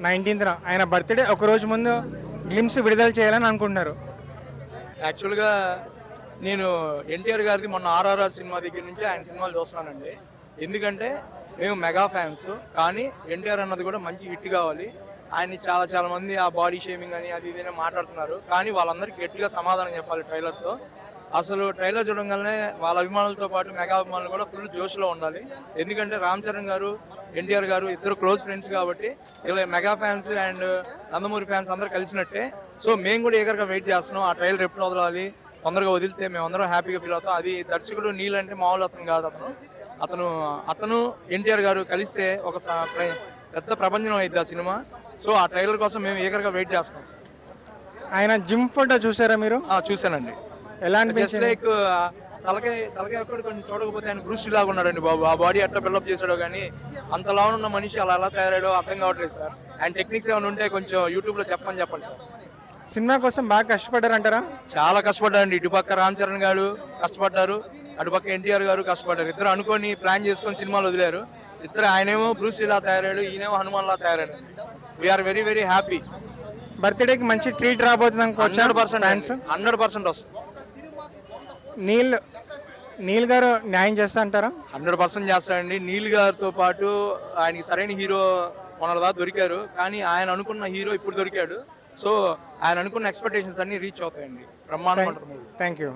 19th ఆయన birthday ఒక రోజు ముందు గ్లిమ్స్ విడుదల చేయాలని అనుకుంటున్నారు. యాక్చువల్గా నేను ఎన్టీఆర్ గారిది మొన్న ఆర్ఆర్ఆర్ సినిమా దగ్గర నుంచి ఆయన సినిమాలు చూస్తున్నానండి. ఎందుకంటే మేము మెగా ఫ్యాన్స్, కానీ ఎన్టీఆర్ అన్నది కూడా మంచి హిట్ కావాలి. ఆయన్ని చాలా మంది ఆ బాడీ షేమింగ్ అని అది ఇదైనా మాట్లాడుతున్నారు, కానీ వాళ్ళందరికీ గట్టిగా సమాధానం చెప్పాలి ట్రైలర్తో. అసలు ట్రైలర్ చూడంగానే వాళ్ళ అభిమానులతో పాటు మెగా అభిమానులు కూడా ఫుల్ జోష్లో ఉండాలి. ఎందుకంటే రామ్ చరణ్ గారు, ఎన్టీఆర్ గారు ఇద్దరు క్లోజ్ ఫ్రెండ్స్ కాబట్టి ఇలా mega fans and Nandamuri fans అందరూ కలిసినట్టే. సో మేము కూడా ఏకర్గా వెయిట్ చేస్తున్నాం. ఆ ట్రైలర్ ఎప్పుడు వదలాలి, తొందరగా వదిలితే మేమందరం హ్యాపీగా ఫీల్ అవుతాం. అది దర్శకుడు నీల్ అంటే మామూలు అతను కాదు. అతను ఎన్టీఆర్ గారు కలిస్తే ఒక పెద్ద ప్రపంచం అయింది ఆ సినిమా. సో ఆ ట్రైలర్ కోసం మేము ఏకర్గా వెయిట్ చేస్తున్నాం సార్. ఆయన జిమ్ ఫోటో చూసారా మీరు? చూశానండి. ఎలా జస్ట్ అనిపించింది? లైక్ తలకాయ ఎక్కడ కొంచెం చూడకపోతే ఆయన బ్రూస్ లాగా ఉన్నాడండి బాబు. ఆ బాడీ ఎట్లా బిల్డప్ చేశాడో, కానీ అంతలా ఉన్న మనిషి అలా ఎలా తయారాడో అర్థం కావట్లేదు సార్. ఆయన టెక్నిక్స్ ఏమైనా ఉంటే కొంచెం యూట్యూబ్లో చెప్పండి సార్. సినిమా కోసం బాగా కష్టపడ్డారంటారా? చాలా కష్టపడ్డారండి. ఇటుపక్క రామ్ చరణ్ గారు కష్టపడ్డారు, అటుపక్క ఎన్టీఆర్ గారు కష్టపడ్డారు. ఇద్దరు అనుకొని ప్లాన్ చేసుకొని సినిమాలు వదిలేరు. ఆయనేమో బ్రూస్ లా తయారాడు, ఈయనేమో హనుమాన్ లా తయారాడు. We are very very. బర్త్డేకి మంచి ట్రీట్ రాబోతుంది అనుకోవచ్చు. 100% వస్తుంది. నీల్ గారు న్యాయం చేస్తా అంటారా? 100% చేస్తాడండి. నీల్ గారితో పాటు ఆయనకి సరైన హీరో మొన్నటిదా దొరికారు, కానీ ఆయన అనుకున్న హీరో ఇప్పుడు దొరికాడు. సో ఆయన అనుకున్న ఎక్స్పెక్టేషన్స్ అన్ని రీచ్ అవుతాయండి. బ్రహ్మాండం. Thank you.